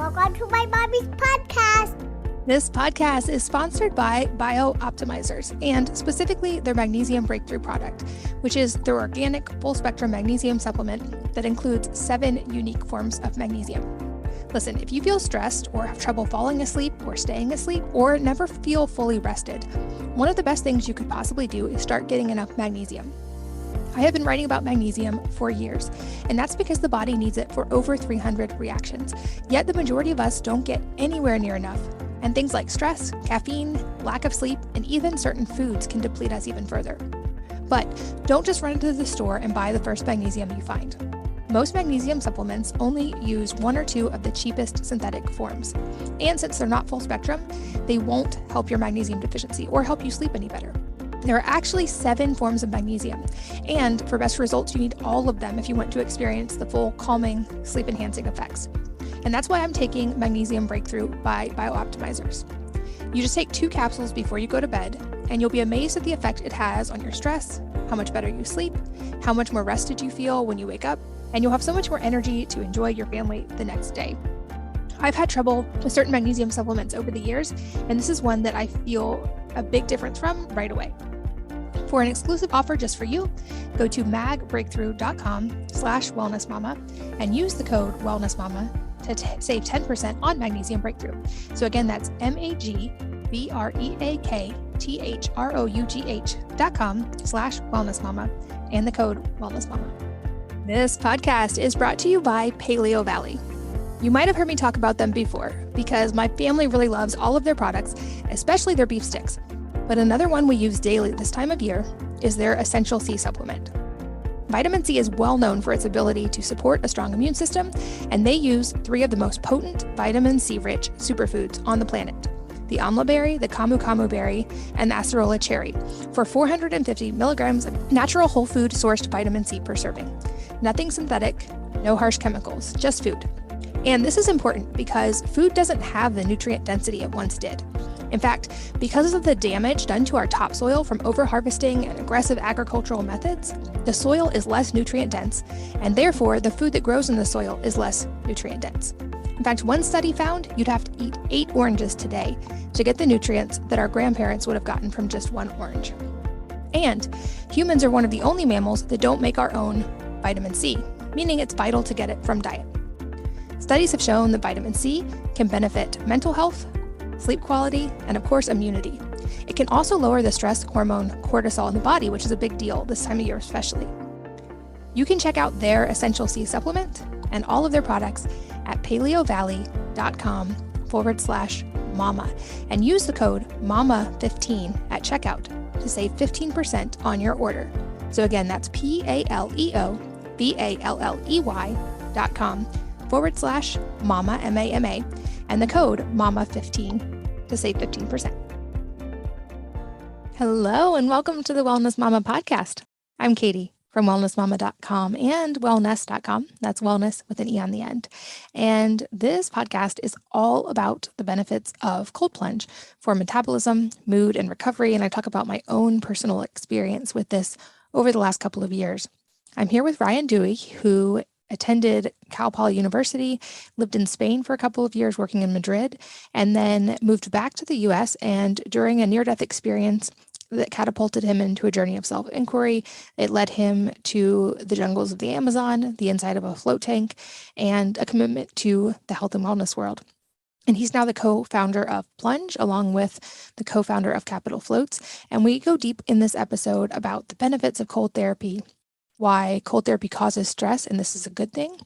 Welcome to my mommy's podcast. This podcast is sponsored by Bio-Optimizers and specifically their Magnesium Breakthrough product, which is their organic full-spectrum magnesium supplement that includes 7 unique forms of magnesium. Listen, if you feel stressed or have trouble falling asleep or staying asleep or never feel fully rested, one of the best things you could possibly do is start getting enough magnesium. I have been writing about magnesium for years, and that's because the body needs it for over 300 reactions. Yet the majority of us don't get anywhere near enough. And things like stress, caffeine, lack of sleep, and even certain foods can deplete us even further. But don't just run into the store and buy the first magnesium you find. Most magnesium supplements only use 1 or 2 of the cheapest synthetic forms. And since they're not full spectrum, they won't help your magnesium deficiency or help you sleep any better. There are actually 7 forms of magnesium, and for best results, you need all of them if you want to experience the full calming, sleep-enhancing effects. And that's why I'm taking Magnesium Breakthrough by Bio-Optimizers. You just take 2 capsules before you go to bed, and you'll be amazed at the effect it has on your stress, how much better you sleep, how much more rested you feel when you wake up, and you'll have so much more energy to enjoy your family the next day. I've had trouble with certain magnesium supplements over the years, and this is one that I feel a big difference from right away. For an exclusive offer just for you, go to magbreakthrough.com/wellnessmama and use the code wellnessmama to save 10% on Magnesium Breakthrough. So again, that's magbreakthrough.com/wellnessmama and the code wellnessmama. This podcast is brought to you by Paleo Valley. You might have heard me talk about them before because my family really loves all of their products, especially their beef sticks. But another one we use daily this time of year is their Essential C supplement. Vitamin C is well known for its ability to support a strong immune system, and they use 3 of the most potent vitamin C-rich superfoods on the planet: the amla berry, the camu camu berry, and the acerola cherry, for 450 milligrams of natural whole food sourced vitamin C per serving. Nothing synthetic, no harsh chemicals, just food. And this is important because food doesn't have the nutrient density it once did. In fact, because of the damage done to our topsoil from overharvesting and aggressive agricultural methods, the soil is less nutrient dense, and therefore the food that grows in the soil is less nutrient dense. In fact, one study found you'd have to eat 8 oranges today to get the nutrients that our grandparents would have gotten from just 1 orange. And humans are one of the only mammals that don't make our own vitamin C, meaning it's vital to get it from diet. Studies have shown that vitamin C can benefit mental health, sleep quality, and of course, immunity. It can also lower the stress hormone cortisol in the body, which is a big deal this time of year especially. You can check out their Essential C supplement and all of their products at paleovalley.com/mama and use the code MAMA15 at checkout to save 15% on your order. So again, that's paleovalley.com/mama, M-A-M-A, and the code MAMA15 to save 15%. Hello, and welcome to the Wellness Mama podcast. I'm Katie from wellnessmama.com and wellness.com. That's wellness with an E on the end. And this podcast is all about the benefits of cold plunge for metabolism, mood, and recovery. And I talk about my own personal experience with this over the last couple of years. I'm here with Ryan Duey, who attended Cal Poly University, lived in Spain for a couple of years working in Madrid, and then moved back to the US. And during a near-death experience that catapulted him into a journey of self-inquiry, it led him to the jungles of the Amazon, the inside of a float tank, and a commitment to the health and wellness world. And he's now the co-founder of Plunge, along with the co-founder of Capital Floats. And we go deep in this episode about the benefits of cold therapy, why cold therapy causes stress, and this is a good thing,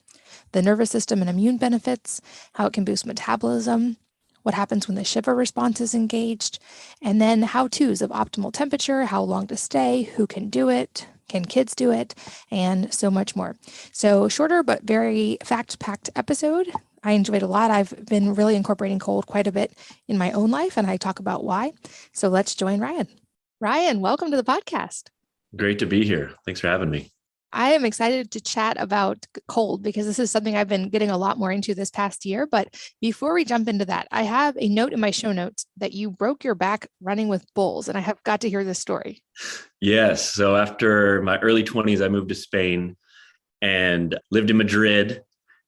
the nervous system and immune benefits, how it can boost metabolism, what happens when the shiver response is engaged, and then how-tos of optimal temperature, how long to stay, who can do it, can kids do it, and so much more. So shorter but very fact-packed episode. I enjoyed a lot. I've been really incorporating cold quite a bit in my own life, and I talk about why. So let's join Ryan. Ryan, welcome to the podcast. Great to be here. Thanks for having me. I am excited to chat about cold because this is something I've been getting a lot more into this past year. But before we jump into that, I have a note in my show notes that you broke your back running with bulls, and I have got to hear this story. Yes. So after my early 20s, I moved to Spain and lived in Madrid.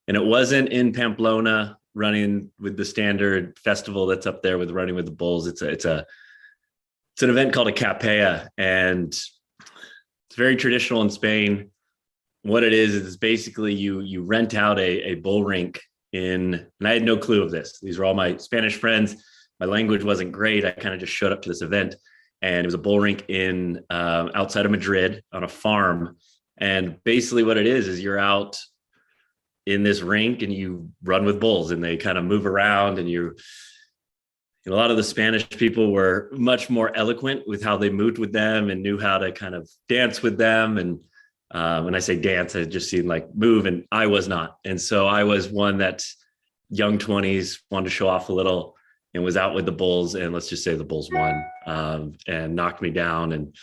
And it wasn't in Pamplona running with the standard festival that's up there with Running with the Bulls. It's an event called a capella, and it's very traditional in Spain. What it is basically you rent out a bull rink and I had no clue of this. These were all my Spanish friends. My language wasn't great. I kind of just showed up to this event, and it was a bull rink in outside of Madrid on a farm. And basically what it is you're out in this rink and you run with bulls, and they kind of move around, and a lot of the Spanish people were much more eloquent with how they moved with them and knew how to kind of dance with them. And when I say dance, I just seen like move, and I was not. And so I was one that young 20s wanted to show off a little and was out with the bulls. And let's just say the bulls won and knocked me down, and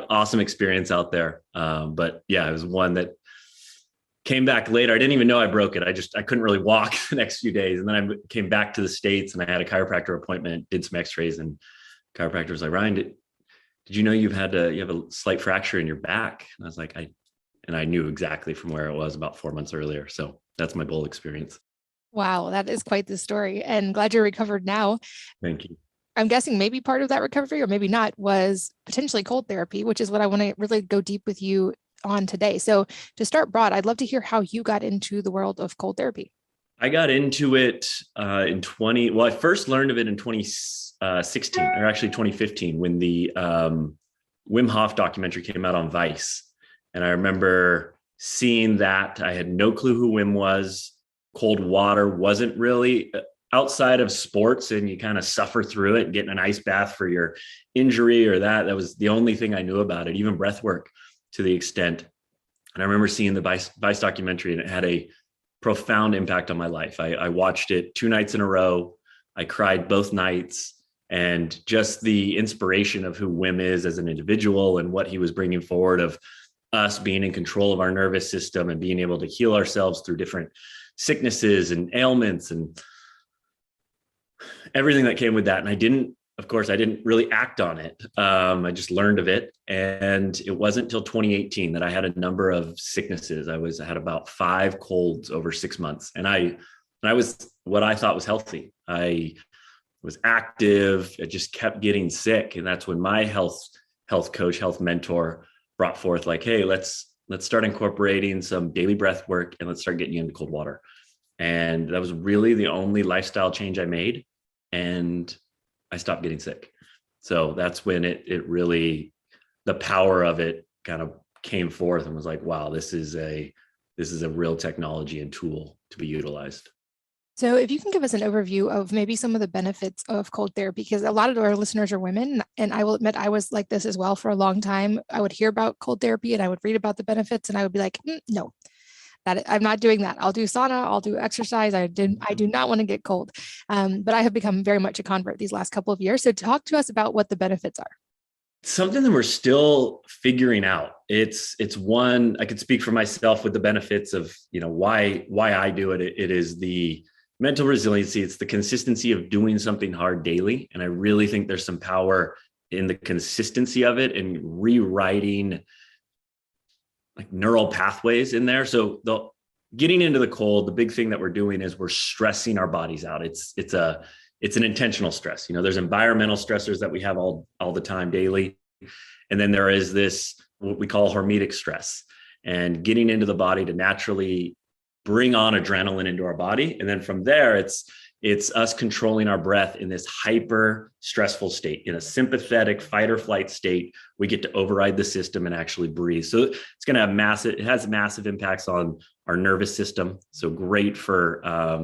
awesome experience out there. But yeah, it was one that came back later. I didn't even know I broke it. I couldn't really walk the next few days. And then I came back to the States and I had a chiropractor appointment, did some x-rays, and chiropractor was like, Ryan, did you know you have a slight fracture in your back? And I was like, I knew exactly from where it was about 4 months earlier. So that's my bull experience. Wow, that is quite the story, and glad you're recovered now. Thank you. I'm guessing maybe part of that recovery, or maybe not, was potentially cold therapy, which is what I want to really go deep with you on today. So to start broad, I'd love to hear how you got into the world of cold therapy. I got into it I first learned of it in 2016, or actually 2015, when the Wim Hof documentary came out on Vice. And I remember seeing that. I had no clue who Wim was. Cold water wasn't really outside of sports, and you kind of suffer through it, getting an ice bath for your injury or that was the only thing I knew about it, even breath work to the extent. And I remember seeing the Vice documentary, and it had a profound impact on my life. I watched it 2 nights in a row. I cried both nights, and just the inspiration of who Wim is as an individual and what he was bringing forward of us being in control of our nervous system and being able to heal ourselves through different sicknesses and ailments and everything that came with that. And I didn't really act on it. I just learned of it. And it wasn't until 2018 that I had a number of sicknesses. I had about 5 colds over 6 months. And I was what I thought was healthy. I was active. I just kept getting sick. And that's when my health coach, health mentor brought forth like, hey, let's start incorporating some daily breath work, and let's start getting you into cold water. And that was really the only lifestyle change I made. And I stopped getting sick. So that's when it really, the power of it kind of came forth and was like, wow, this is a real technology and tool to be utilized. So if you can give us an overview of maybe some of the benefits of cold therapy, because a lot of our listeners are women, and I will admit I was like this as well for a long time. I would hear about cold therapy and I would read about the benefits, and I would be like, no, I'm not doing that. I'll do sauna, I'll do exercise. I do not want to get cold. But I have become very much a convert these last couple of years. So talk to us about what the benefits are. Something that we're still figuring out. It's one, I could speak for myself with the benefits of, why I do it. It is the mental resiliency. It's the consistency of doing something hard daily. And I really think there's some power in the consistency of it and rewriting like neural pathways in there. So getting into the cold, the big thing that we're doing is we're stressing our bodies out. It's an intentional stress. There's environmental stressors that we have all the time daily. And then there is this, what we call hormetic stress, and getting into the body to naturally bring on adrenaline into our body. And then from there, it's us controlling our breath in this hyper stressful state. In a sympathetic fight or flight state, we get to override the system and actually breathe. So it's going to it has massive impacts on our nervous system. So great for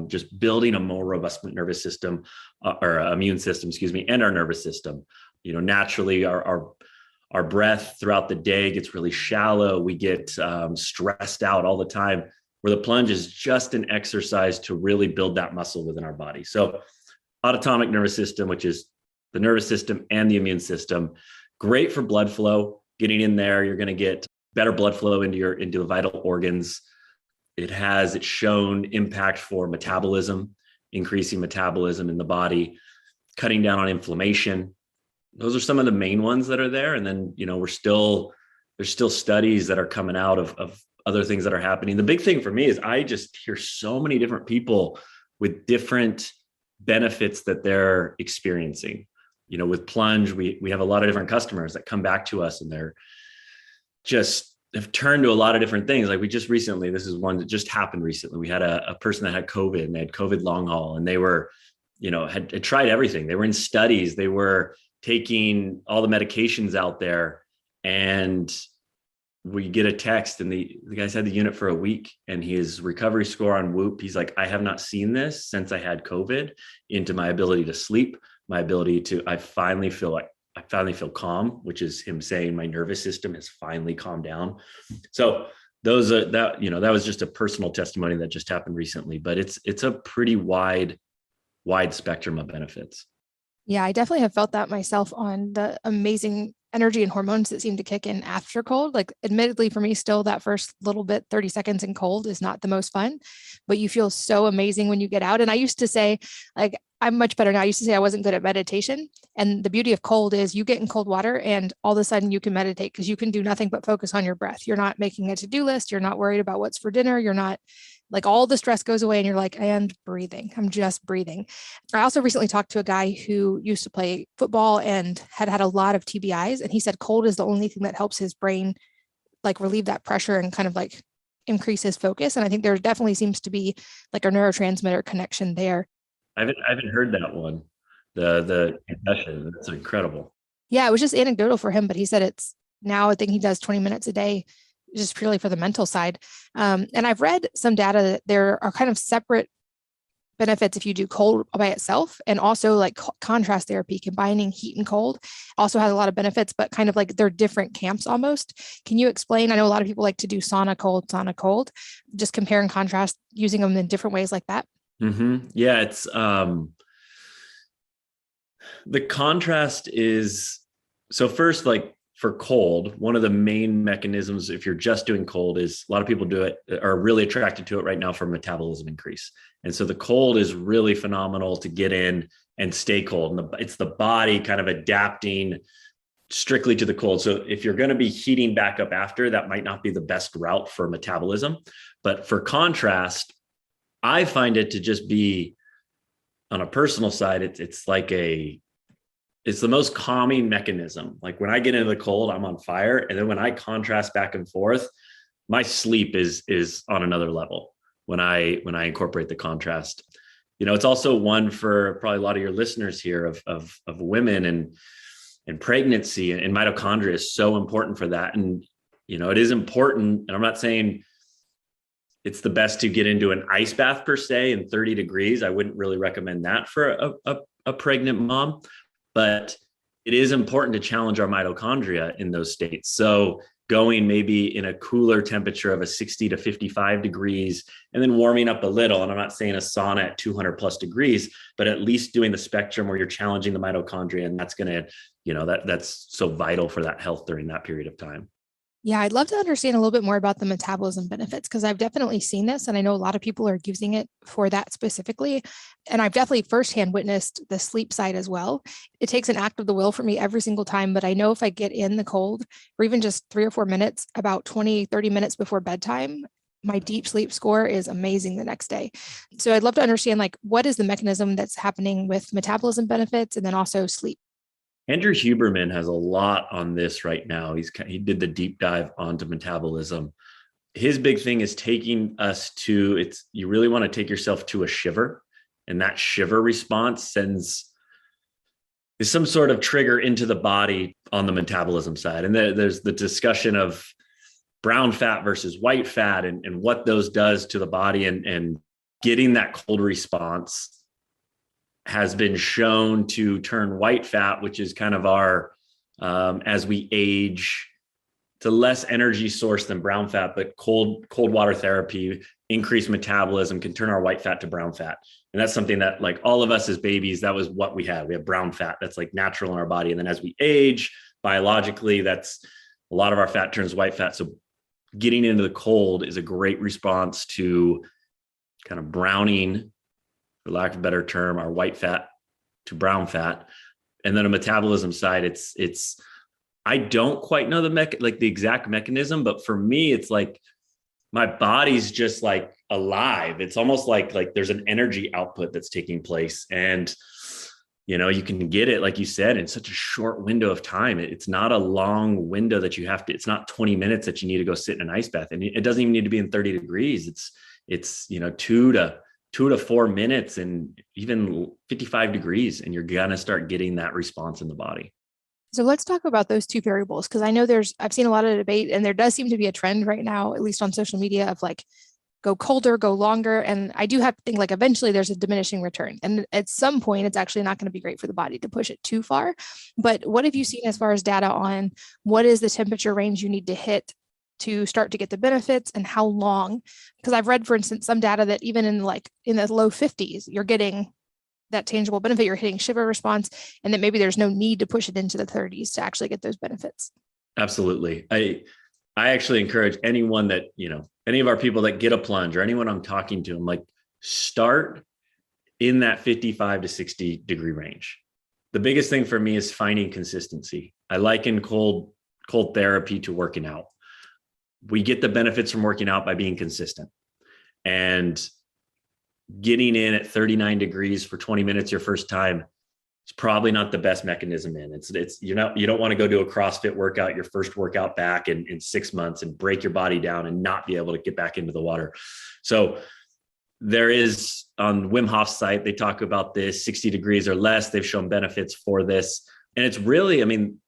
just building a more robust nervous system or immune system, and our nervous system. Naturally our breath throughout the day gets really shallow. We get stressed out all the time, where the plunge is just an exercise to really build that muscle within our body. So autonomic nervous system, which is the nervous system and the immune system, great for blood flow. Getting in there, you're going to get better blood flow into the vital organs. It's shown impact for metabolism, increasing metabolism in the body, cutting down on inflammation. Those are some of the main ones that are there. And then, there's still studies that are coming out of other things that are happening. The big thing for me is I just hear so many different people with different benefits that they're experiencing. With Plunge, we have a lot of different customers that come back to us, and they're just have turned to a lot of different things. Like we just recently, this is one that just happened recently. We had a person that had COVID, and they had COVID long haul, and they were, had tried everything. They were in studies. They were taking all the medications out there, and we get a text, and the guy's had the unit for a week, and his recovery score on Whoop, he's like, I have not seen this since I had COVID, into my ability to sleep, my ability to, I finally feel calm, which is him saying my nervous system has finally calmed down. So that was just a personal testimony that just happened recently, but it's a pretty wide spectrum of benefits. Yeah, I definitely have felt that myself on the amazing energy and hormones that seem to kick in after cold. Like, admittedly, for me, still that first little bit, 30 seconds in cold is not the most fun, but you feel so amazing when you get out. And I used to say, like, I'm much better now. I used to say I wasn't good at meditation. And the beauty of cold is you get in cold water and all of a sudden you can meditate, because you can do nothing but focus on your breath. You're not making a to-do list. You're not worried about what's for dinner. You're not, like, all the stress goes away and you're like, and breathing. I'm just breathing. I also recently talked to a guy who used to play football and had a lot of TBIs. And he said cold is the only thing that helps his brain like relieve that pressure and kind of like increase his focus. And I think there definitely seems to be like a neurotransmitter connection there. I haven't heard that one. The concussion. That's incredible. Yeah, it was just anecdotal for him, but he said it's now, I think he does 20 minutes a day, just purely for the mental side. And I've read some data that there are kind of separate benefits if you do cold by itself, and also like contrast therapy, combining heat and cold also has a lot of benefits, but kind of like they're different camps almost. Can you explain? I know a lot of people like to do sauna cold, just compare and contrast using them in different ways like that. Mm-hmm. Yeah, it's the contrast is, so first, like for cold, one of the main mechanisms, if you're just doing cold, is a lot of people do it, are really attracted to it right now for metabolism increase. And so the cold is really phenomenal to get in and stay cold. And it's the body kind of adapting strictly to the cold. So if you're going to be heating back up after, that might not be the best route for metabolism. But for contrast, I find it to just be, on a personal side, it's the most calming mechanism. Like when I get into the cold, I'm on fire. And then when I contrast back and forth, my sleep is on another level when I incorporate the contrast. It's also one for probably a lot of your listeners here of women and pregnancy, and mitochondria is so important for that. And, it is important. And I'm not saying it's the best to get into an ice bath per se in 30 degrees. I wouldn't really recommend that for a pregnant mom, but it is important to challenge our mitochondria in those states. So going maybe in a cooler temperature of a 60 to 55 degrees and then warming up a little. And I'm not saying a sauna at 200 plus degrees, but at least doing the spectrum where you're challenging the mitochondria. And that's going to, that's so vital for that health during that period of time. Yeah, I'd love to understand a little bit more about the metabolism benefits, because I've definitely seen this and I know a lot of people are using it for that specifically. And I've definitely firsthand witnessed the sleep side as well. It takes an act of the will for me every single time, but I know if I get in the cold or even just 3 or 4 minutes, about 20, 30 minutes before bedtime, my deep sleep score is amazing the next day. So I'd love to understand, like, what is the mechanism that's happening with metabolism benefits and then also sleep? Andrew Huberman has a lot on this right now. He did the deep dive onto metabolism. His big thing is taking us to, you really want to take yourself to a shiver, and that shiver response is some sort of trigger into the body on the metabolism side. And there's the discussion of brown fat versus white fat and what those does to the body, and getting that cold response has been shown to turn white fat, which is kind of our, as we age, it's a less energy source than brown fat, but cold water therapy, increased metabolism can turn our white fat to brown fat. And that's something that, like, all of us as babies, that was what we had. We have brown fat that's like natural in our body. And then as we age, biologically, that's a lot of our fat turns white fat. So getting into the cold is a great response to kind of browning, for lack of a better term, our white fat to brown fat. And then a metabolism side, it's I don't quite know the exact mechanism, but for me, it's like my body's just like alive. It's almost like there's an energy output that's taking place. And, you can get it, like you said, in such a short window of time. It's not a long window that you have to, it's not 20 minutes that you need to go sit in an ice bath. And it doesn't even need to be in 30 degrees. It's 2 to 4 minutes and even 55 degrees. And you're going to start getting that response in the body. So let's talk about those two variables, because I know I've seen a lot of debate, and there does seem to be a trend right now, at least on social media, of like, go colder, go longer. And I do have to think like eventually there's a diminishing return. And at some point, it's actually not going to be great for the body to push it too far. But what have you seen as far as data on what is the temperature range you need to hit to start to get the benefits, and how long? Because I've read, for instance, some data that even in the low 50s, you're getting that tangible benefit, you're hitting shiver response, and that maybe there's no need to push it into the 30s to actually get those benefits. Absolutely. I actually encourage anyone that, any of our people that get a plunge, or anyone I'm talking to, I'm like, start in that 55 to 60 degree range. The biggest thing for me is finding consistency. I liken cold therapy to working out. We get the benefits from working out by being consistent, and getting in at 39 degrees for 20 minutes your first time, it's probably not the best mechanism in. You don't want to go do a CrossFit workout, your first workout back in 6 months, and break your body down and not be able to get back into the water. So there is, on Wim Hof's site, they talk about this 60 degrees or less. They've shown benefits for this. And it's really,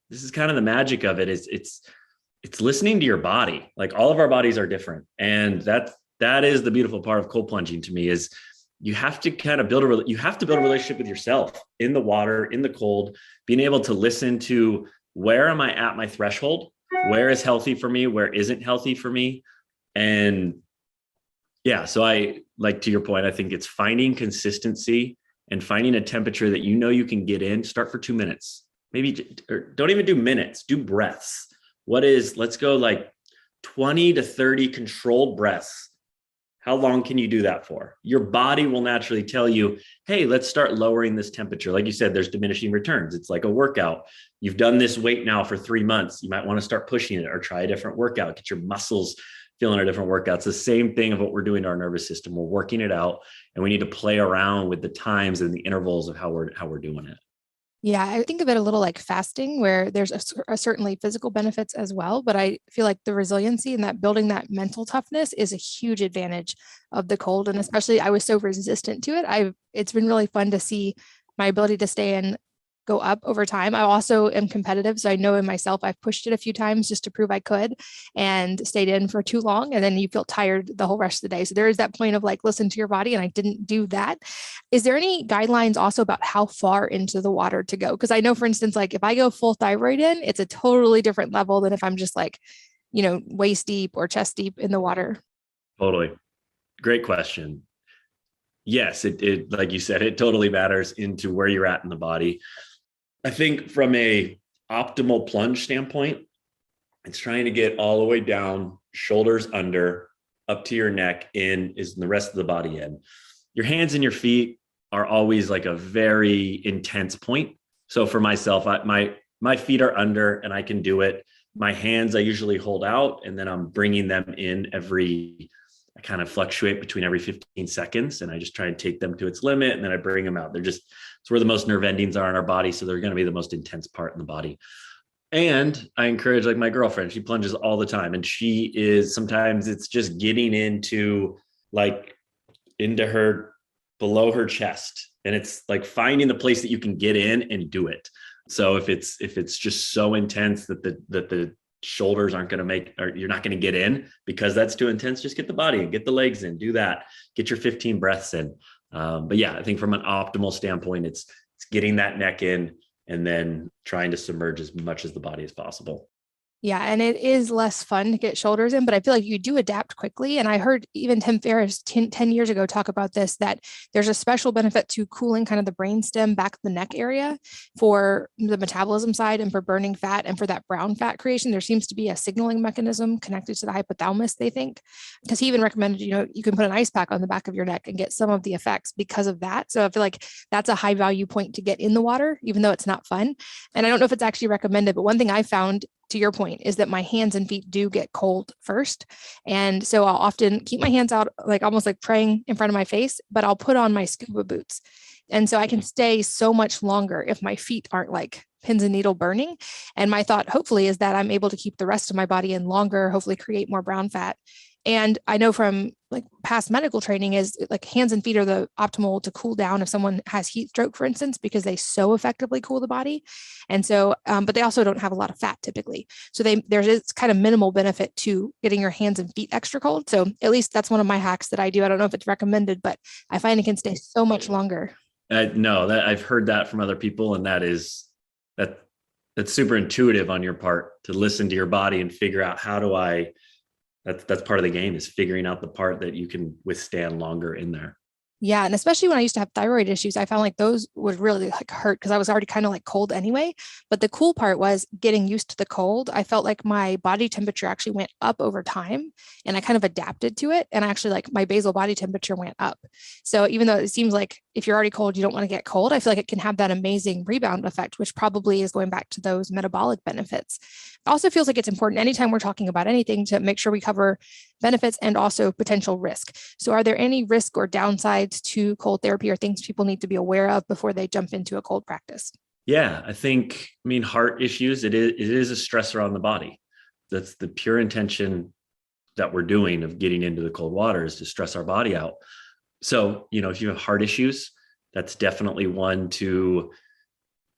this is kind of the magic of it, is it's listening to your body. Like, all of our bodies are different. And that is the beautiful part of cold plunging to me, is you have to kind of build a relationship with yourself in the water, in the cold, being able to listen to, where am I at my threshold? Where is healthy for me? Where isn't healthy for me? And yeah, so to your point, I think it's finding consistency and finding a temperature that you can get in. Start for 2 minutes, maybe, or don't even do minutes, do breaths. Let's go like 20 to 30 controlled breaths. How long can you do that for? Your body will naturally tell you, hey, let's start lowering this temperature. Like you said, there's diminishing returns. It's like a workout. You've done this weight now for 3 months. You might want to start pushing it, or try a different workout, get your muscles feeling a different workout. It's the same thing of what we're doing to our nervous system. We're working it out, and we need to play around with the times and the intervals of how we're doing it. Yeah, I think of it a little like fasting, where there's certainly physical benefits as well, but I feel like the resiliency and that building that mental toughness is a huge advantage of the cold. And especially, I was so resistant to it. It's been really fun to see my ability to stay in go up over time. I also am competitive. So I know in myself, I've pushed it a few times just to prove I could, and stayed in for too long. And then you feel tired the whole rest of the day. So there is that point of like, listen to your body. And I didn't do that. Is there any guidelines also about how far into the water to go? Because I know, for instance, like if I go full thyroid in, it's a totally different level than if I'm just like, waist deep or chest deep in the water. Totally. Great question. Yes, it like you said, it totally matters into where you're at in the body. I think from a optimal plunge standpoint, it's trying to get all the way down, shoulders under, up to your neck, in is the rest of the body in. Your hands and your feet are always like a very intense point. So for myself, my feet are under and I can do it. My hands, I usually hold out, and then I'm bringing them in I kind of fluctuate between every 15 seconds, and I just try and take them to its limit, and then I bring them out. It's where the most nerve endings are in our body. So they're going to be the most intense part in the body. And I encourage, like my girlfriend, she plunges all the time, and sometimes it's just getting into her, below her chest. And it's like finding the place that you can get in and do it. So if it's just so intense that the shoulders aren't going to make, or you're not going to get in because that's too intense, just get the body and get the legs in, do that, get your 15 breaths in. But yeah, I think from an optimal standpoint, it's getting that neck in and then trying to submerge as much as the body as possible. Yeah. And it is less fun to get shoulders in, but I feel like you do adapt quickly. And I heard even Tim Ferriss 10 years ago talk about this, that there's a special benefit to cooling kind of the brainstem back the neck area for the metabolism side and for burning fat and for that brown fat creation. There seems to be a signaling mechanism connected to the hypothalamus, they think, because he even recommended, you can put an ice pack on the back of your neck and get some of the effects because of that. So I feel like that's a high value point to get in the water, even though it's not fun. And I don't know if it's actually recommended, but one thing I found to your point, is that my hands and feet do get cold first. And so I'll often keep my hands out, like almost like praying in front of my face, but I'll put on my scuba boots. And so I can stay so much longer if my feet aren't like pins and needle burning. And my thought, hopefully, is that I'm able to keep the rest of my body in longer, hopefully create more brown fat. And I know from like past medical training is like hands and feet are the optimal to cool down if someone has heat stroke, for instance, because they so effectively cool the body. And so, but they also don't have a lot of fat typically. So there's kind of minimal benefit to getting your hands and feet extra cold. So at least that's one of my hacks that I do. I don't know if it's recommended, but I find it can stay so much longer. No, that I've heard that from other people, and that's super intuitive on your part to listen to your body and figure out how do I. That's part of the game, is figuring out the part that you can withstand longer in there. Yeah. And especially when I used to have thyroid issues, I found like those would really like hurt because I was already kind of like cold anyway. But the cool part was getting used to the cold. I felt like my body temperature actually went up over time and I kind of adapted to it. And actually like my basal body temperature went up. So even though it seems like if you're already cold, you don't want to get cold, I feel like it can have that amazing rebound effect, which probably is going back to those metabolic benefits. It also feels like it's important anytime we're talking about anything to make sure we cover benefits and also potential risk. So are there any risk or downsides to cold therapy or things people need to be aware of before they jump into a cold practice? Yeah, I mean, heart issues, it is a stressor on the body. That's the pure intention that we're doing of getting into the cold water, is to stress our body out. So, if you have heart issues, that's definitely one to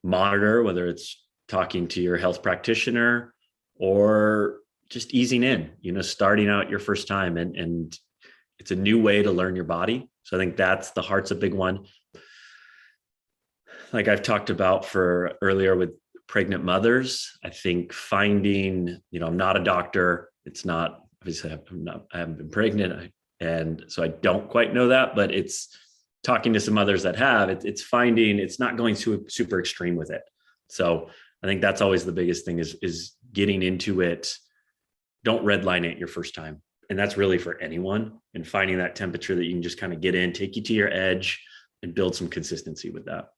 monitor, whether it's talking to your health practitioner or just easing in, starting out your first time, and it's a new way to learn your body. So I think the heart's a big one. Like I've talked about for earlier with pregnant mothers, I think finding, I'm not a doctor. It's not, obviously I haven't been pregnant. And so I don't quite know that, but it's talking to some others that have, it's finding, it's not going super extreme with it. So I think that's always the biggest thing is getting into it. Don't redline it your first time. And that's really for anyone, and finding that temperature that you can just kind of get in, take you to your edge and build some consistency with that.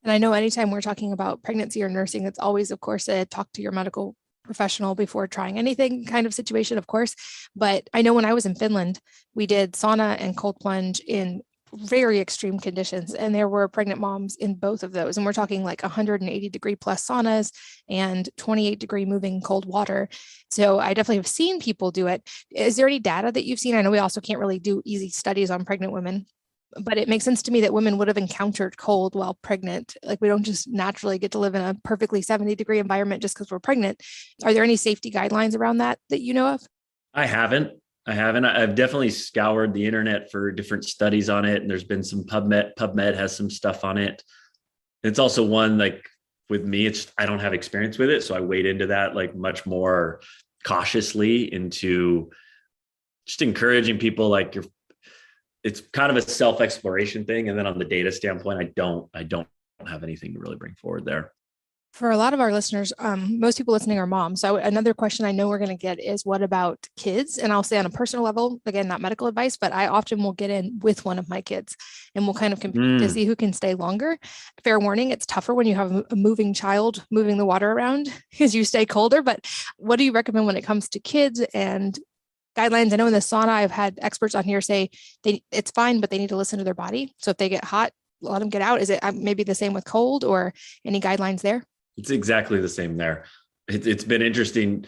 And I know anytime we're talking about pregnancy or nursing, it's always, of course, a talk to your medical professional before trying anything kind of situation, of course. But I know when I was in Finland, we did sauna and cold plunge in very extreme conditions. And there were pregnant moms in both of those. And we're talking like 180-degree plus saunas and 28-degree moving cold water. So I definitely have seen people do it. Is there any data that you've seen? I know we also can't really do easy studies on pregnant women, but it makes sense to me that women would have encountered cold while pregnant. Like we don't just naturally get to live in a perfectly 70-degree environment just because we're pregnant. Are there any safety guidelines around that you know of? I haven't. I've definitely scoured the internet for different studies on it. And there's been some PubMed has some stuff on it. It's also one, like with me, I don't have experience with it. So I wade into that like much more cautiously, into just encouraging people, like it's kind of a self-exploration thing. And then on the data standpoint, I don't have anything to really bring forward there. For a lot of our listeners, most people listening are moms. So another question I know we're going to get is, what about kids? And I'll say on a personal level, again, not medical advice, but I often will get in with one of my kids and we'll kind of compete to see who can stay longer. Fair warning, it's tougher when you have a moving child moving the water around because you stay colder. But what do you recommend when it comes to kids and guidelines? I know in the sauna, I've had experts on here say it's fine, but they need to listen to their body. So if they get hot, let them get out. Is it maybe the same with cold, or any guidelines there? It's exactly the same there. It's been interesting.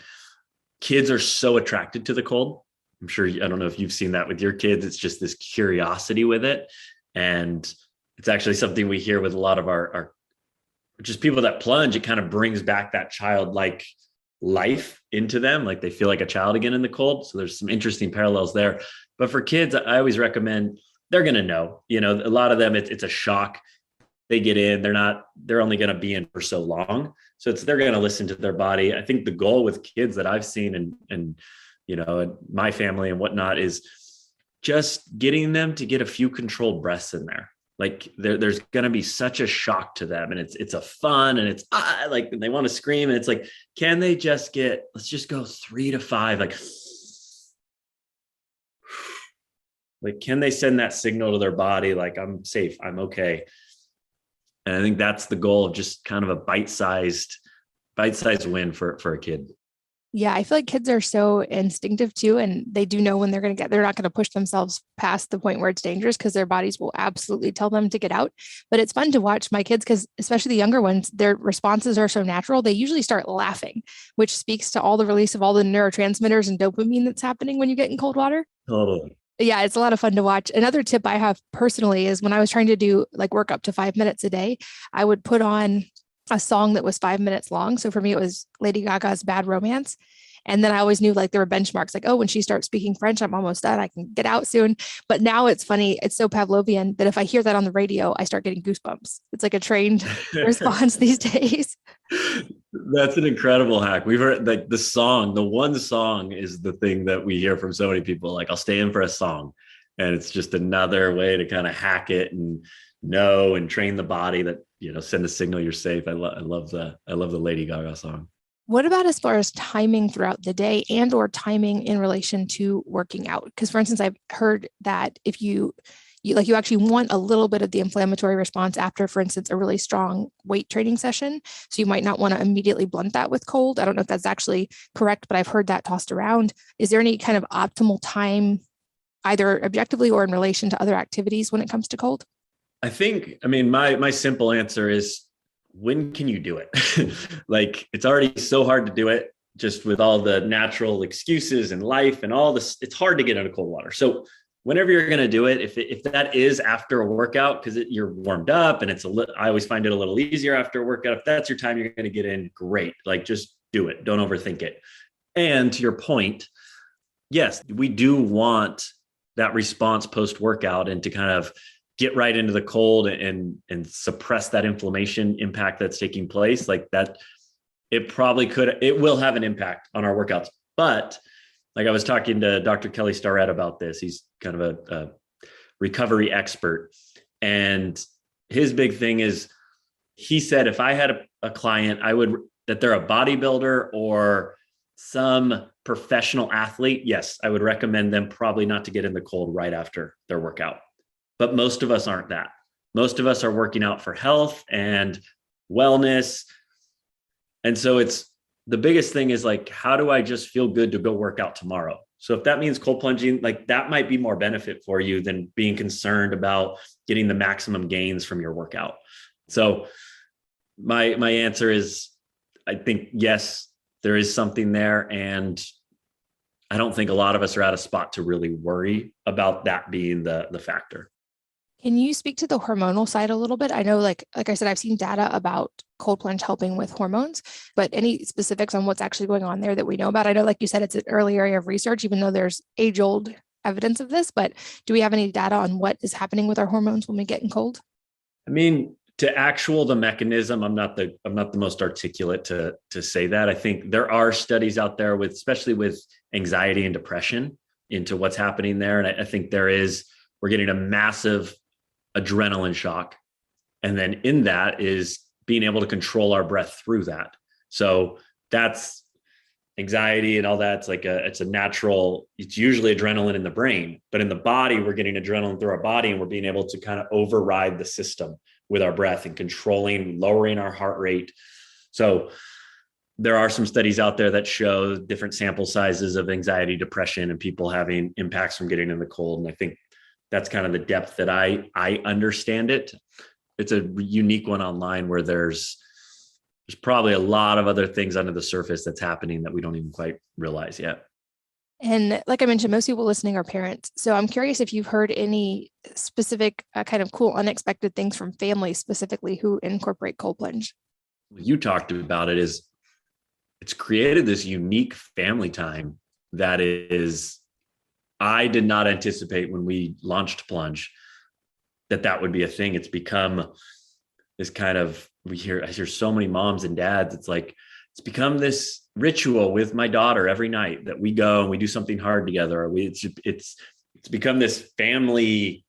Kids are so attracted to the cold. I'm sure, I don't know if you've seen that with your kids. It's just this curiosity with it. And it's actually something we hear with a lot of our just people that plunge. It kind of brings back that childlike life into them. Like they feel like a child again in the cold. So there's some interesting parallels there. But for kids, I always recommend, they're going to know, a lot of them, it's a shock. They get in, they're only going to be in for so long. So they're going to listen to their body. I think the goal with kids that I've seen and my family and whatnot is just getting them to get a few controlled breaths in there. Like there's going to be such a shock to them, and it's a fun, and it's like they want to scream, and it's like, can they just let's just go 3 to 5, like can they send that signal to their body? Like, I'm safe, I'm okay. And I think that's the goal of just kind of a bite-sized bite-sized win for a kid. Yeah, I feel like kids are so instinctive too, and they do know when they're not going to push themselves past the point where it's dangerous because their bodies will absolutely tell them to get out. But it's fun to watch my kids because, especially the younger ones, their responses are so natural. They usually start laughing, which speaks to all the release of all the neurotransmitters and dopamine that's happening when you get in cold water. Totally. Yeah, it's a lot of fun to watch. Another tip I have personally is when I was trying to do like work up to 5 minutes a day, I would put on a song that was 5 minutes long. So for me, it was Lady Gaga's Bad Romance. And then I always knew like there were benchmarks like, oh, when she starts speaking French, I'm almost done. I can get out soon. But now it's funny. It's so Pavlovian that if I hear that on the radio, I start getting goosebumps. It's like a trained response these days. That's an incredible hack. We've heard like the one song is the thing that we hear from so many people. Like, I'll stay in for a song. And it's just another way to kind of hack it and know and train the body that, send a signal you're safe. I love the Lady Gaga song. What about as far as timing throughout the day and or timing in relation to working out? Because for instance, I've heard that if you actually want a little bit of the inflammatory response after, for instance, a really strong weight training session. So you might not want to immediately blunt that with cold. I don't know if that's actually correct, but I've heard that tossed around. Is there any kind of optimal time, either objectively or in relation to other activities when it comes to cold? My simple answer is, when can you do it? Like, it's already so hard to do it just with all the natural excuses in life and all this. It's hard to get into cold water. So whenever you're going to do it, if that is after a workout, because you're warmed up and I always find it a little easier after a workout. If that's your time, you're going to get in, great. Like, just do it. Don't overthink it. And to your point, yes, we do want that response post-workout and to kind of get right into the cold and suppress that inflammation impact that's taking place. Like that, it will have an impact on our workouts. But like, I was talking to Dr. Kelly Starrett about this. He's kind of a recovery expert. And his big thing is, he said, if I had a client, that they're a bodybuilder or some professional athlete, yes, I would recommend them probably not to get in the cold right after their workout. But most of us aren't that. Most of us are working out for health and wellness. And so the biggest thing is like, how do I just feel good to go work out tomorrow? So if that means cold plunging, like that might be more benefit for you than being concerned about getting the maximum gains from your workout. So my answer is, I think, yes, there is something there. And I don't think a lot of us are at a spot to really worry about that being the factor. Can you speak to the hormonal side a little bit? I know, like I said, I've seen data about cold plunge helping with hormones, but any specifics on what's actually going on there that we know about? I know, like you said, it's an early area of research, even though there's age-old evidence of this, but do we have any data on what is happening with our hormones when we get in cold? The mechanism, I'm not the most articulate to say that. I think there are studies out there especially with anxiety and depression into what's happening there. And I think we're getting a massive adrenaline shock. And then in that is being able to control our breath through that. So that's anxiety and all that. It's a natural, it's usually adrenaline in the brain, but in the body, we're getting adrenaline through our body and we're being able to kind of override the system with our breath and lowering our heart rate. So there are some studies out there that show different sample sizes of anxiety, depression, and people having impacts from getting in the cold. And I think that's kind of the depth that I understand it. It's a unique one online where there's probably a lot of other things under the surface that's happening that we don't even quite realize yet. And like I mentioned, most people listening are parents. So I'm curious if you've heard any specific kind of cool, unexpected things from families specifically who incorporate cold plunge. You talked about it, it's created this unique family time that I did not anticipate when we launched Plunge that would be a thing. It's become this kind of, I hear so many moms and dads. It's become this ritual with my daughter every night that we go and we do something hard together. It's become this family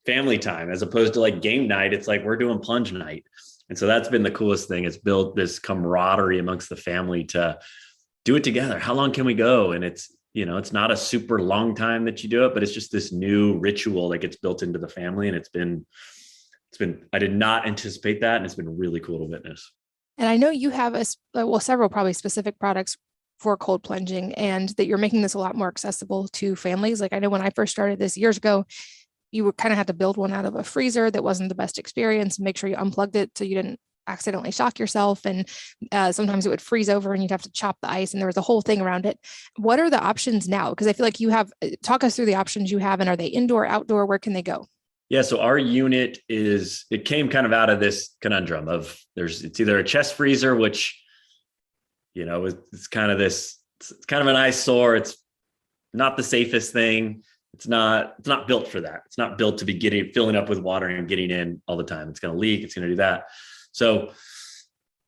time as opposed to like game night. It's like we're doing Plunge night. And so that's been the coolest thing. It's built this camaraderie amongst the family to do it together. How long can we go? And it's not a super long time that you do it, but it's just this new ritual that gets built into the family. And it's been, I did not anticipate that. And it's been really cool to witness. And I know you have several probably specific products for cold plunging, and that you're making this a lot more accessible to families. Like I know when I first started this years ago, you would kind of have to build one out of a freezer that wasn't the best experience. Make sure you unplugged it so you didn't accidentally shock yourself. And sometimes it would freeze over and you'd have to chop the ice, and there was a whole thing around it. What are the options now? Because I feel like talk us through the options you have, and are they indoor, outdoor? Where can they go? Yeah. So our unit it came kind of out of this conundrum of it's either a chest freezer, which, it's kind of an eyesore. It's not the safest thing. It's not built for that. It's not built to be filling up with water and getting in all the time. It's going to leak. It's going to do that. So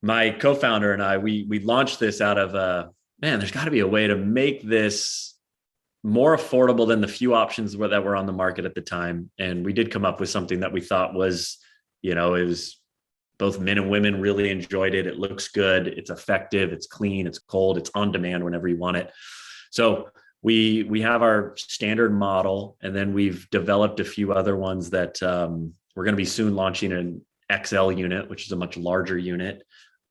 my co-founder and I, we launched this out of, there's got to be a way to make this more affordable than the few options that were on the market at the time. And we did come up with something that we thought was, it was both men and women really enjoyed it. It looks good. It's effective. It's clean. It's cold. It's on demand whenever you want it. So we have our standard model, and then we've developed a few other ones that we're going to be soon launching an XL unit, which is a much larger unit.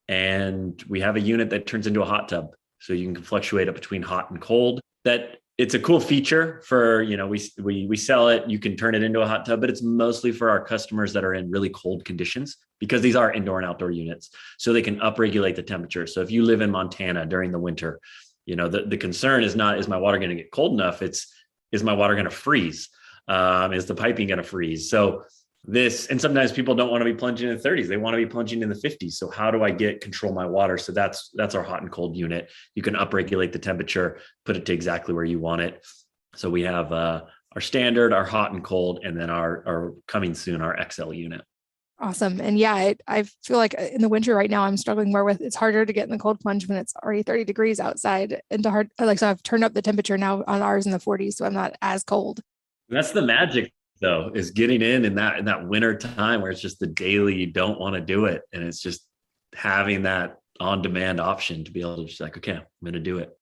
And we have a unit that turns into a hot tub. So you can fluctuate it between hot and cold. It's a cool feature for, we sell it, you can turn it into a hot tub, but it's mostly for our customers that are in really cold conditions, because these are indoor and outdoor units. So they can upregulate the temperature. So if you live in Montana during the winter, the concern is not, is my water going to get cold enough? Is my water going to freeze? Is the piping going to freeze? So and sometimes people don't want to be plunging in the 30s. They want to be plunging in the 50s. So how do I control my water? So that's our hot and cold unit. You can upregulate the temperature, put it to exactly where you want it. So we have our standard, our hot and cold, and then our coming soon, our XL unit. Awesome. And yeah, I feel like in the winter right now, I'm struggling more with, it's harder to get in the cold plunge when it's already 30 degrees outside, and so I've turned up the temperature now on ours in the 40s. So I'm not as cold. That's the magic though, is getting in that winter time where it's just the daily, you don't want to do it. And it's just having that on demand option to be able to just like, okay, I'm going to do it.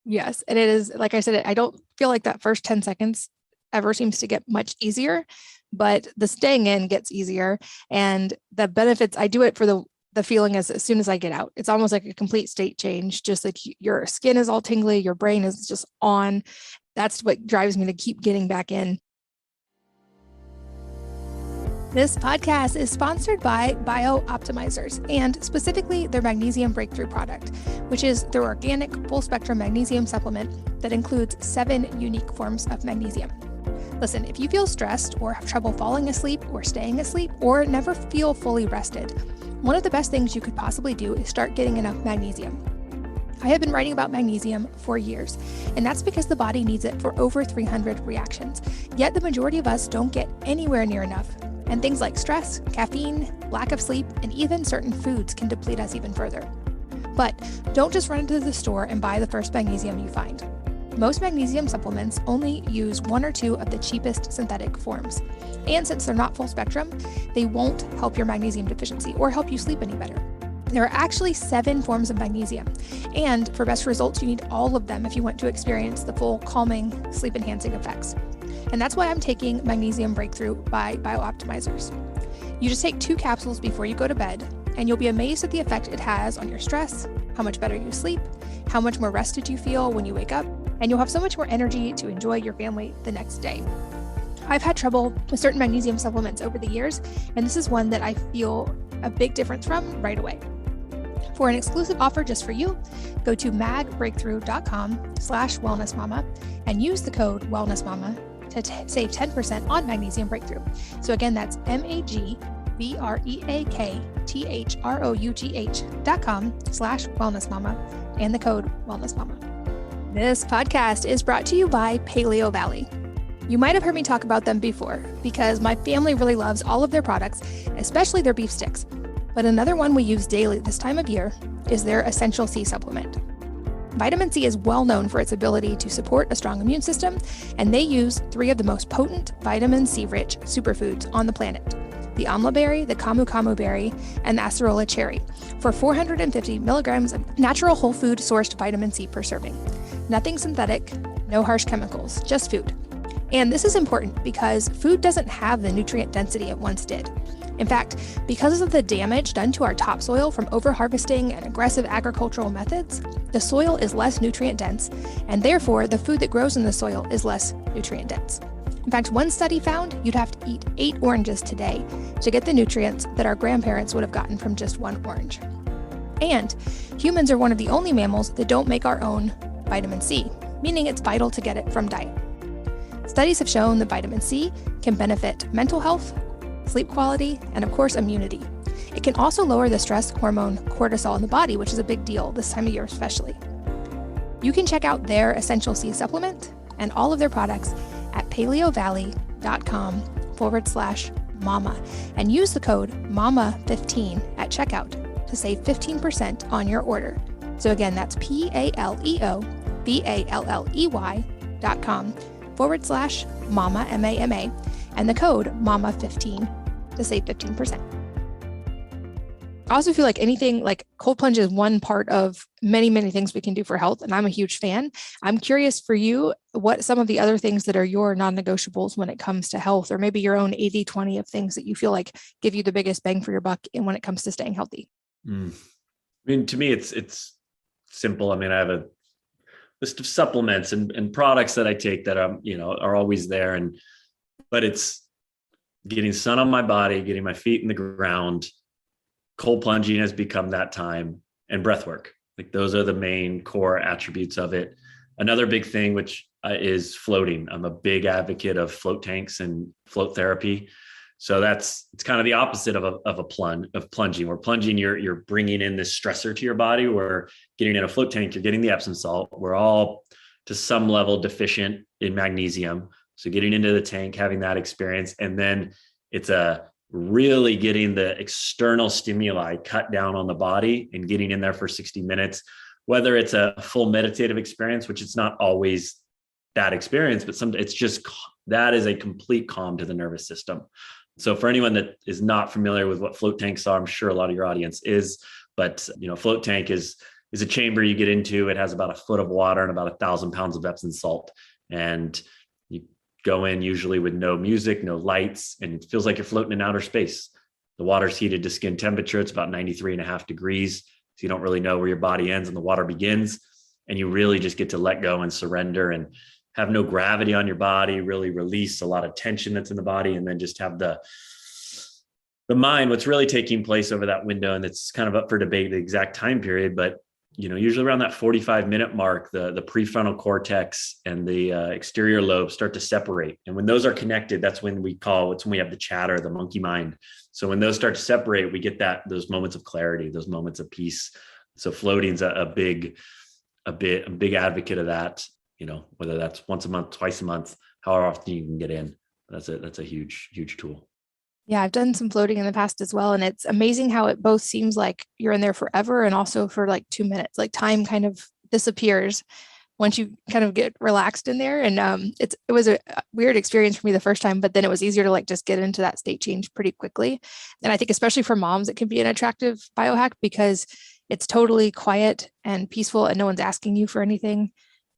Yes. And it is, like I said, I don't feel like that first 10 seconds ever seems to get much easier, but the staying in gets easier, and the benefits, I do it for the feeling as soon as I get out. It's almost like a complete state change. Just like your skin is all tingly, your brain is just on. That's what drives me to keep getting back in. This podcast is sponsored by Optimizers, and specifically their Magnesium Breakthrough product, which is their organic full-spectrum magnesium supplement that includes 7 unique forms of magnesium. Listen, if you feel stressed or have trouble falling asleep or staying asleep or never feel fully rested, one of the best things you could possibly do is start getting enough magnesium. I have been writing about magnesium for years, and that's because the body needs it for over 300 reactions. Yet the majority of us don't get anywhere near enough. And things like stress, caffeine, lack of sleep, and even certain foods can deplete us even further. But don't just run into the store and buy the first magnesium you find. Most magnesium supplements only use 1 or 2 of the cheapest synthetic forms. And since they're not full spectrum, they won't help your magnesium deficiency or help you sleep any better. There are actually 7 forms of magnesium, and for best results, you need all of them if you want to experience the full calming, sleep-enhancing effects. And that's why I'm taking Magnesium Breakthrough by BioOptimizers. You just take 2 capsules before you go to bed, and you'll be amazed at the effect it has on your stress, how much better you sleep, how much more rested you feel when you wake up, and you'll have so much more energy to enjoy your family the next day. I've had trouble with certain magnesium supplements over the years, and this is one that I feel a big difference from right away. For an exclusive offer just for you, go to magbreakthrough.com/wellnessmama and use the code wellnessmama to save 10% on Magnesium Breakthrough. So again, that's magbreakthrough.com/wellnessmama and the code wellnessmama. This podcast is brought to you by Paleo Valley. You might have heard me talk about them before because my family really loves all of their products, especially their beef sticks. But another one we use daily this time of year is their Essential C supplement. Vitamin C is well known for its ability to support a strong immune system, and they use 3 of the most potent vitamin C-rich superfoods on the planet: the amla berry, the camu camu berry, and the acerola cherry, for 450 milligrams of natural whole food sourced vitamin C per serving. Nothing synthetic, no harsh chemicals, just food. And this is important because food doesn't have the nutrient density it once did. In fact, because of the damage done to our topsoil from overharvesting and aggressive agricultural methods, the soil is less nutrient dense, and therefore the food that grows in the soil is less nutrient dense. In fact, one study found you'd have to eat 8 oranges today to get the nutrients that our grandparents would have gotten from just 1 orange. And humans are one of the only mammals that don't make our own vitamin C, meaning it's vital to get it from diet. Studies have shown that vitamin C can benefit mental health, sleep quality, and of course, immunity. It can also lower the stress hormone cortisol in the body, which is a big deal this time of year especially. You can check out their Essential C supplement and all of their products at paleovalley.com/mama and use the code MAMA15 at checkout to save 15% on your order. So again, that's paleovalley.com/mama, M-A-M-A, and the code MAMA15 to save 15%. I also feel like anything like cold plunge is one part of many, many things we can do for health, and I'm a huge fan. I'm curious for you, what some of the other things that are your non-negotiables when it comes to health, or maybe your own 80-20 of things that you feel like give you the biggest bang for your buck and when it comes to staying healthy. I mean, to me, it's simple. I mean, I have a list of supplements and products that I take that are always there. But it's getting sun on my body, getting my feet in the ground. Cold plunging has become that time, and breath work. Like those are the main core attributes of it. Another big thing, which is floating. I'm a big advocate of float tanks and float therapy. So it's kind of the opposite of plunging. Where plunging, you're bringing in this stressor to your body. Where getting in a float tank, you're getting the Epsom salt. We're all to some level deficient in magnesium. So getting into the tank, having that experience, and then it's really getting the external stimuli cut down on the body and getting in there for 60 minutes, whether it's a full meditative experience, which it's not always that experience, but it's just, that is a complete calm to the nervous system. So for anyone that is not familiar with what float tanks are, I'm sure a lot of your audience is, but float tank is a chamber you get into. It has about a foot of water and about 1,000 pounds of Epsom salt. And you go in usually with no music, no lights, and it feels like you're floating in outer space. The water's heated to skin temperature. It's about 93.5 degrees. So you don't really know where your body ends and the water begins. And you really just get to let go and surrender and have no gravity on your body, really release a lot of tension that's in the body, and then just have the mind, what's really taking place over that window. And it's kind of up for debate, the exact time period, but usually around that 45-minute mark, the prefrontal cortex and the exterior lobe start to separate. And when those are connected, it's when we have the chatter, the monkey mind. So when those start to separate, we get those moments of clarity, those moments of peace. So floating's a big advocate of that, whether that's once a month, twice a month, however often you can get in. That's a huge, huge tool. Yeah, I've done some floating in the past as well. And it's amazing how it both seems like you're in there forever and also for like 2 minutes, like time kind of disappears once you kind of get relaxed in there. And it was a weird experience for me the first time, but then it was easier to like just get into that state change pretty quickly. And I think especially for moms, it can be an attractive biohack because it's totally quiet and peaceful and no one's asking you for anything.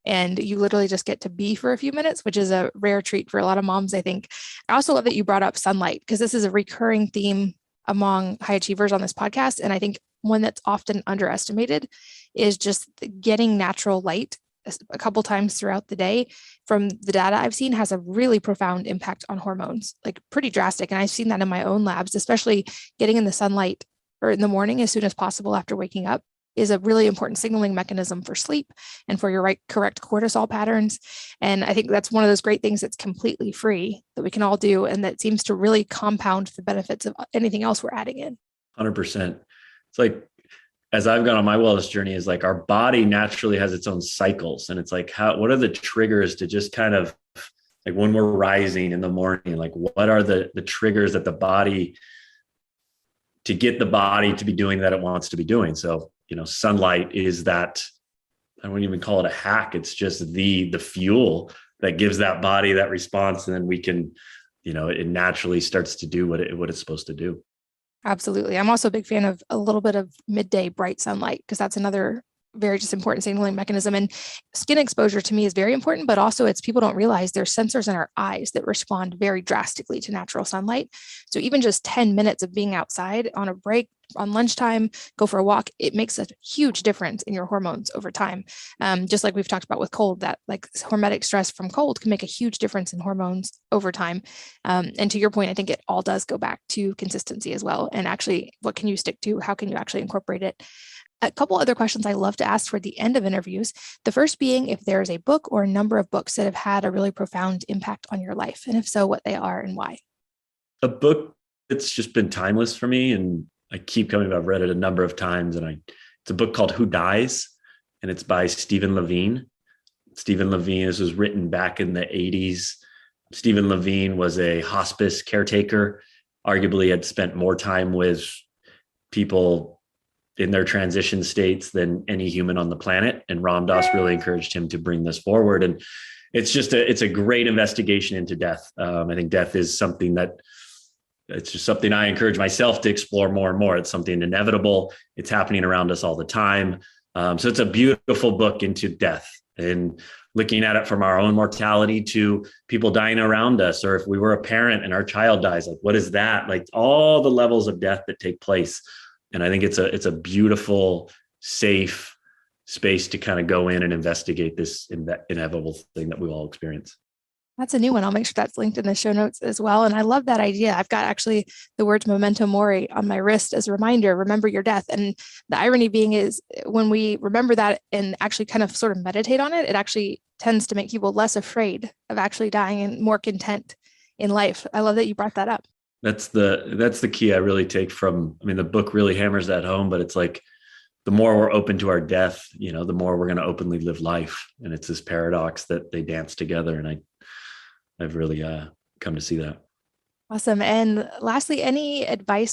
And you literally just get to be for a few minutes, which is a rare treat for a lot of moms, I think. I also love that you brought up sunlight because this is a recurring theme among high achievers on this podcast. And I think one that's often underestimated is just getting natural light a couple times throughout the day. From the data I've seen, has a really profound impact on hormones, like pretty drastic. And I've seen that in my own labs, especially getting in the sunlight or in the morning as soon as possible after waking up is a really important signaling mechanism for sleep and for your correct cortisol patterns. And I think that's one of those great things that's completely free that we can all do. And that seems to really compound the benefits of anything else we're adding in. 100%. It's like, as I've gone on my wellness journey, is like our body naturally has its own cycles. And it's like, what are the triggers to just kind of like when we're rising in the morning, like what are the triggers that the body to get the body to be doing that it wants to be doing? So, sunlight is that, I wouldn't even call it a hack. It's just the fuel that gives that body that response. And then we can, it naturally starts to do what it's supposed to do. Absolutely. I'm also a big fan of a little bit of midday bright sunlight because that's another very just important signaling mechanism. And skin exposure to me is very important, but also people don't realize there's sensors in our eyes that respond very drastically to natural sunlight. So even just 10 minutes of being outside on a break, on lunchtime, go for a walk, it makes a huge difference in your hormones over time. Just like we've talked about with cold, that like hormetic stress from cold can make a huge difference in hormones over time. And to your point, I think it all does go back to consistency as well. And actually, what can you stick to? How can you actually incorporate it? A couple other questions I love to ask for the end of interviews. The first being if there's a book or a number of books that have had a really profound impact on your life, and if so, what they are and why. A book that's just been timeless for me, and I keep coming back. I've read it a number of times, and it's a book called Who Dies, and it's by Levine. Levine, this was written back in the 80s. Levine was a hospice caretaker, arguably had spent more time with people in their transition states than any human on the planet. And Ram Dass really encouraged him to bring this forward. And it's a great investigation into death. I think death is something it's just something I encourage myself to explore more and more. It's something inevitable. It's happening around us all the time. So it's a beautiful book into death and looking at it from our own mortality to people dying around us. Or if we were a parent and our child dies, like, what is that? Like all the levels of death that take place. And I think it's a beautiful, safe space to kind of go in and investigate this inevitable thing that we all experience. That's a new one. I'll make sure that's linked in the show notes as well. And I love that idea. I've got actually the words memento mori on my wrist as a reminder, remember your death. And the irony being is when we remember that and actually kind of sort of meditate on it, it actually tends to make people less afraid of actually dying and more content in life. I love that you brought that up. That's the key I really take from, the book really hammers that home, but it's like, the more we're open to our death, the more we're going to openly live life. And it's this paradox that they dance together. And I've really come to see that. Awesome. And lastly, any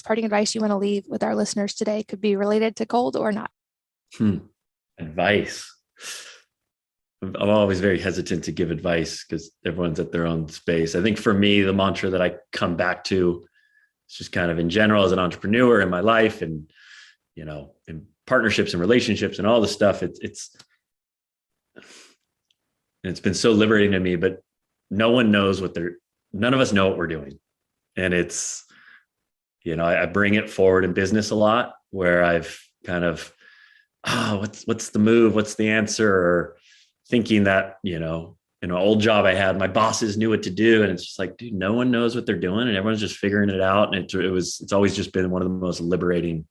parting advice you want to leave with our listeners today? Could be related to cold or not. Advice. I'm always very hesitant to give advice because everyone's at their own space. I think for me, the mantra that I come back to is just kind of in general as an entrepreneur in my life and, in partnerships and relationships and all the stuff. It's been so liberating to me, but none of us know what we're doing. And it's, I bring it forward in business a lot where I've kind of, what's the move? What's the answer? Or thinking that, in an old job I had, my bosses knew what to do. And it's just like, dude, no one knows what they're doing and everyone's just figuring it out. And it's always just been one of the most liberating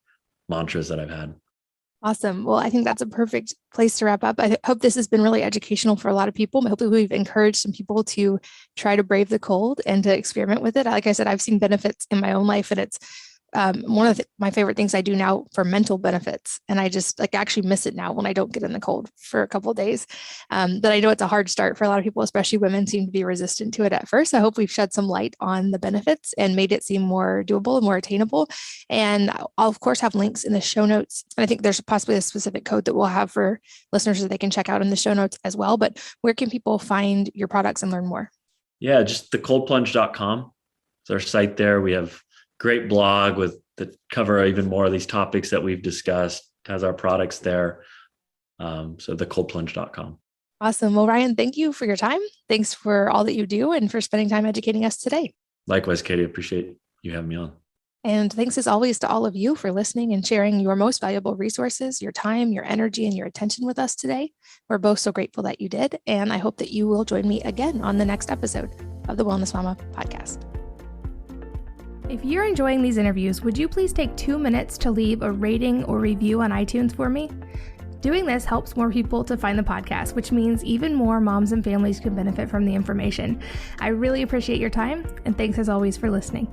mantras that I've had. Awesome. Well, I think that's a perfect place to wrap up. I hope this has been really educational for a lot of people. Hopefully we've encouraged some people to try to brave the cold and to experiment with it. Like I said, I've seen benefits in my own life, and it's one of my favorite things I do now for mental benefits. And I just actually miss it now when I don't get in the cold for a couple of days. But I know it's a hard start for a lot of people, especially women seem to be resistant to it at first. I hope we've shed some light on the benefits and made it seem more doable and more attainable. And I'll of course have links in the show notes. And I think there's possibly a specific code that we'll have for listeners that they can check out in the show notes as well. But where can people find your products and learn more? Yeah, just thecoldplunge.com. It's our site there. We have great blog that cover even more of these topics that we've discussed, has our products there. So thecoldplunge.com. Awesome. Well, Ryan, thank you for your time. Thanks for all that you do and for spending time educating us today. Likewise, Katie, appreciate you having me on. And thanks as always to all of you for listening and sharing your most valuable resources, your time, your energy, and your attention with us today. We're both so grateful that you did. And I hope that you will join me again on the next episode of the Wellness Mama podcast. If you're enjoying these interviews, would you please take 2 minutes to leave a rating or review on iTunes for me? Doing this helps more people to find the podcast, which means even more moms and families can benefit from the information. I really appreciate your time, and thanks as always for listening.